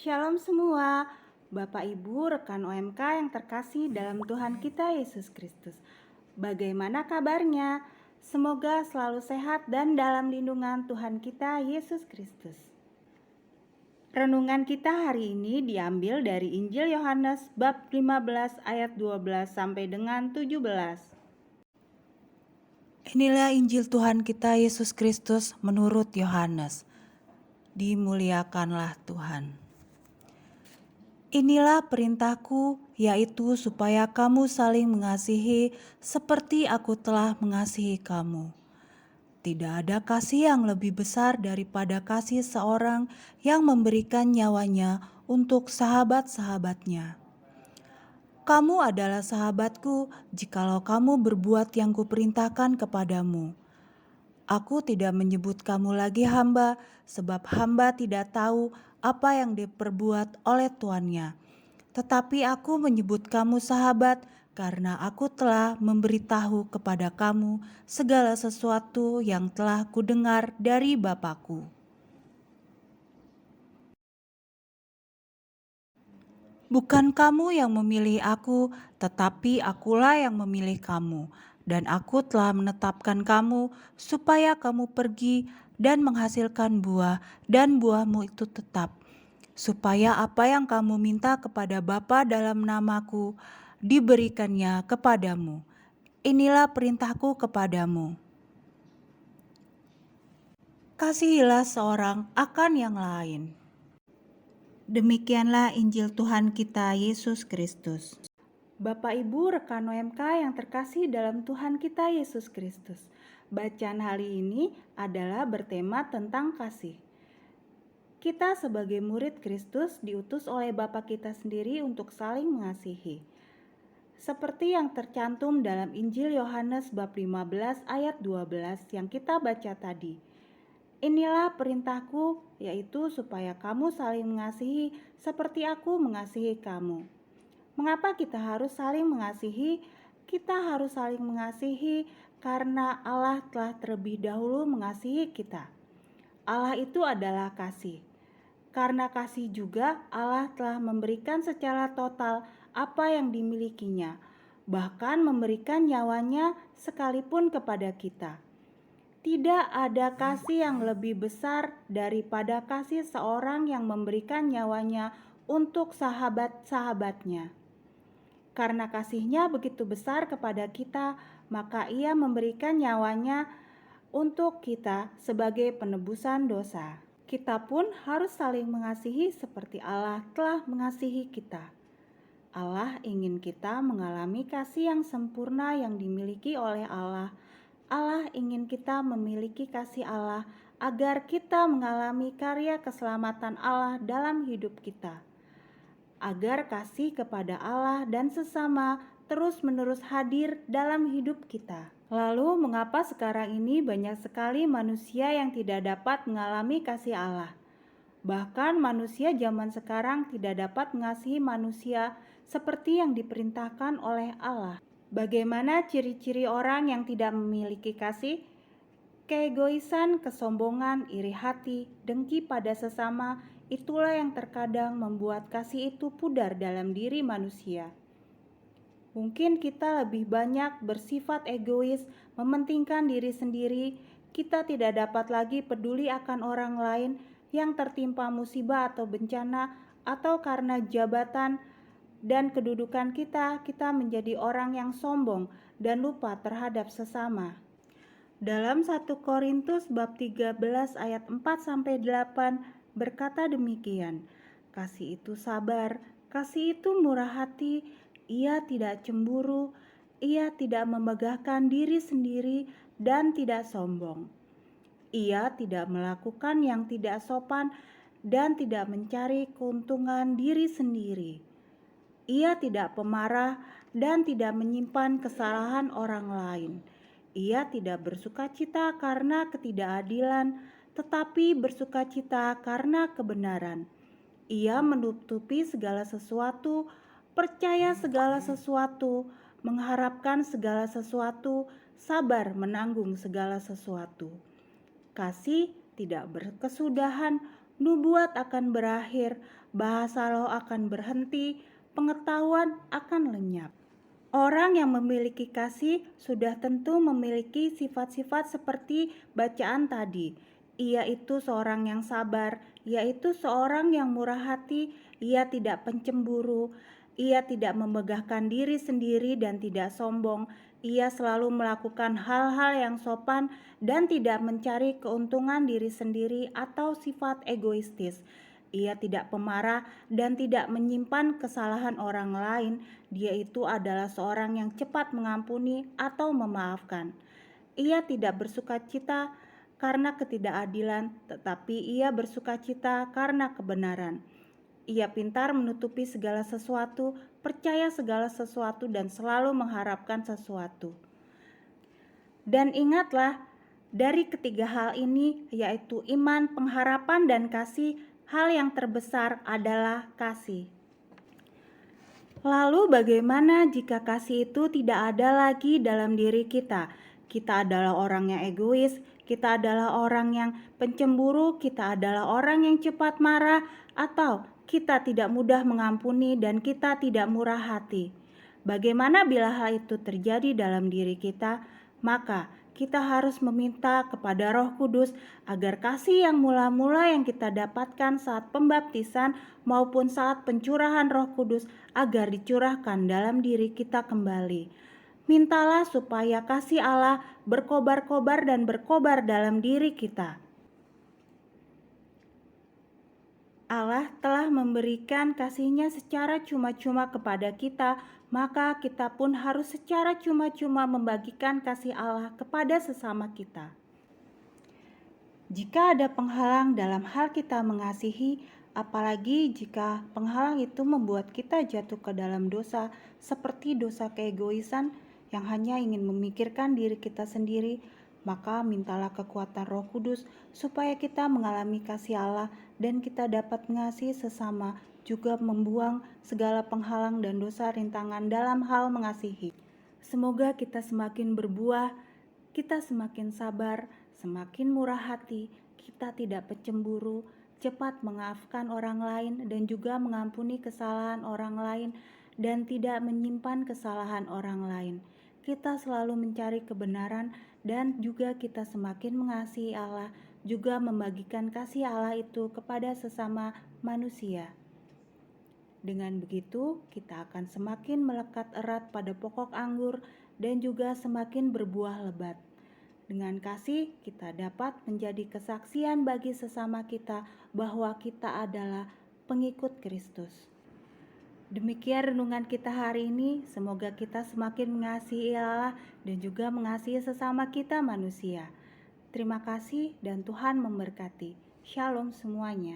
Shalom semua, Bapak Ibu rekan OMK yang terkasih dalam Tuhan kita Yesus Kristus. Bagaimana kabarnya? Semoga selalu sehat dan dalam lindungan Tuhan kita Yesus Kristus. Renungan kita hari ini diambil dari Injil Yohanes bab 15 ayat 12 sampai dengan 17. Inilah Injil Tuhan kita Yesus Kristus menurut Yohanes. Dimuliakanlah Tuhan. Inilah perintahku, yaitu supaya kamu saling mengasihi seperti aku telah mengasihi kamu. Tidak ada kasih yang lebih besar daripada kasih seorang yang memberikan nyawanya untuk sahabat-sahabatnya. Kamu adalah sahabatku jikalau kamu berbuat yang kuperintahkan kepadamu. Aku tidak menyebut kamu lagi hamba, sebab hamba tidak tahu apa yang diperbuat oleh tuannya. Tetapi aku menyebut kamu sahabat, karena aku telah memberitahu kepada kamu segala sesuatu yang telah kudengar dari Bapa-Ku. Bukan kamu yang memilih aku, tetapi akulah yang memilih kamu. Dan aku telah menetapkan kamu supaya kamu pergi dan menghasilkan buah, dan buahmu itu tetap. Supaya apa yang kamu minta kepada Bapa dalam namaku, diberikannya kepadamu. Inilah perintahku kepadamu. Kasihilah seorang akan yang lain. Demikianlah Injil Tuhan kita Yesus Kristus. Bapak Ibu rekan OMK yang terkasih dalam Tuhan kita Yesus Kristus. Bacaan hari ini adalah bertema tentang kasih. Kita sebagai murid Kristus diutus oleh Bapa kita sendiri untuk saling mengasihi. Seperti yang tercantum dalam Injil Yohanes bab 15 ayat 12 yang kita baca tadi. Inilah perintahku, yaitu supaya kamu saling mengasihi seperti aku mengasihi kamu. Mengapa kita harus saling mengasihi? Kita harus saling mengasihi karena Allah telah terlebih dahulu mengasihi kita. Allah itu adalah kasih. Karena kasih juga Allah telah memberikan secara total apa yang dimilikinya, bahkan memberikan nyawanya sekalipun kepada kita. Tidak ada kasih yang lebih besar daripada kasih seorang yang memberikan nyawanya untuk sahabat-sahabatnya. Karena kasihnya begitu besar kepada kita, maka ia memberikan nyawanya untuk kita sebagai penebusan dosa. Kita pun harus saling mengasihi seperti Allah telah mengasihi kita. Allah ingin kita mengalami kasih yang sempurna yang dimiliki oleh Allah. Allah ingin kita memiliki kasih Allah agar kita mengalami karya keselamatan Allah dalam hidup kita. Agar kasih kepada Allah dan sesama terus-menerus hadir dalam hidup kita. Lalu mengapa sekarang ini banyak sekali manusia yang tidak dapat mengalami kasih Allah? Bahkan manusia zaman sekarang tidak dapat mengasihi manusia seperti yang diperintahkan oleh Allah. Bagaimana ciri-ciri orang yang tidak memiliki kasih? Keegoisan, kesombongan, iri hati, dengki pada sesama, itulah yang terkadang membuat kasih itu pudar dalam diri manusia. Mungkin kita lebih banyak bersifat egois, mementingkan diri sendiri. Kita tidak dapat lagi peduli akan orang lain yang tertimpa musibah atau bencana, atau karena jabatan dan kedudukan kita menjadi orang yang sombong dan lupa terhadap sesama. Dalam 1 Korintus bab 13 ayat 4-8 berkata demikian, kasih itu sabar, kasih itu murah hati, ia tidak cemburu, ia tidak memegahkan diri sendiri dan tidak sombong. Ia tidak melakukan yang tidak sopan dan tidak mencari keuntungan diri sendiri. Ia tidak pemarah dan tidak menyimpan kesalahan orang lain. Ia tidak bersukacita karena ketidakadilan, tetapi bersukacita karena kebenaran. Ia menutupi segala sesuatu, percaya segala sesuatu, mengharapkan segala sesuatu, sabar menanggung segala sesuatu. Kasih tidak berkesudahan, nubuat akan berakhir, bahasa roh akan berhenti, pengetahuan akan lenyap. Orang yang memiliki kasih sudah tentu memiliki sifat-sifat seperti bacaan tadi. Ia itu seorang yang sabar, yaitu seorang yang murah hati, ia tidak pencemburu, ia tidak memegahkan diri sendiri dan tidak sombong. Ia selalu melakukan hal-hal yang sopan dan tidak mencari keuntungan diri sendiri atau sifat egoistis. Ia tidak pemarah dan tidak menyimpan kesalahan orang lain. Dia itu adalah seorang yang cepat mengampuni atau memaafkan. Ia tidak bersukacita karena ketidakadilan, tetapi ia bersukacita karena kebenaran. Ia pintar menutupi segala sesuatu, percaya segala sesuatu, dan selalu mengharapkan sesuatu. Dan ingatlah, dari ketiga hal ini, yaitu iman, pengharapan, dan kasih, hal yang terbesar adalah kasih. Lalu bagaimana jika kasih itu tidak ada lagi dalam diri kita? Kita adalah orang yang egois, kita adalah orang yang pencemburu, kita adalah orang yang cepat marah, atau kita tidak mudah mengampuni dan kita tidak murah hati. Bagaimana bila hal itu terjadi dalam diri kita? Maka kita harus meminta kepada Roh Kudus agar kasih yang mula-mula yang kita dapatkan saat pembaptisan maupun saat pencurahan Roh Kudus agar dicurahkan dalam diri kita kembali. Mintalah supaya kasih Allah berkobar-kobar dan berkobar dalam diri kita. Allah telah memberikan kasih-Nya secara cuma-cuma kepada kita, maka kita pun harus secara cuma-cuma membagikan kasih Allah kepada sesama kita. Jika ada penghalang dalam hal kita mengasihi, apalagi jika penghalang itu membuat kita jatuh ke dalam dosa, seperti dosa keegoisan yang hanya ingin memikirkan diri kita sendiri, maka mintalah kekuatan Roh Kudus supaya kita mengalami kasih Allah dan kita dapat mengasihi sesama, juga membuang segala penghalang dan dosa rintangan dalam hal mengasihi. Semoga kita semakin berbuah, kita semakin sabar, semakin murah hati, kita tidak pencemburu, cepat memaafkan orang lain dan juga mengampuni kesalahan orang lain dan tidak menyimpan kesalahan orang lain. Kita selalu mencari kebenaran dan juga kita semakin mengasihi Allah, juga membagikan kasih Allah itu kepada sesama manusia. Dengan begitu, kita akan semakin melekat erat pada pokok anggur dan juga semakin berbuah lebat. Dengan kasih, kita dapat menjadi kesaksian bagi sesama kita bahwa kita adalah pengikut Kristus. Demikian renungan kita hari ini. Semoga kita semakin mengasihi Allah dan juga mengasihi sesama kita manusia. Terima kasih dan Tuhan memberkati. Shalom semuanya.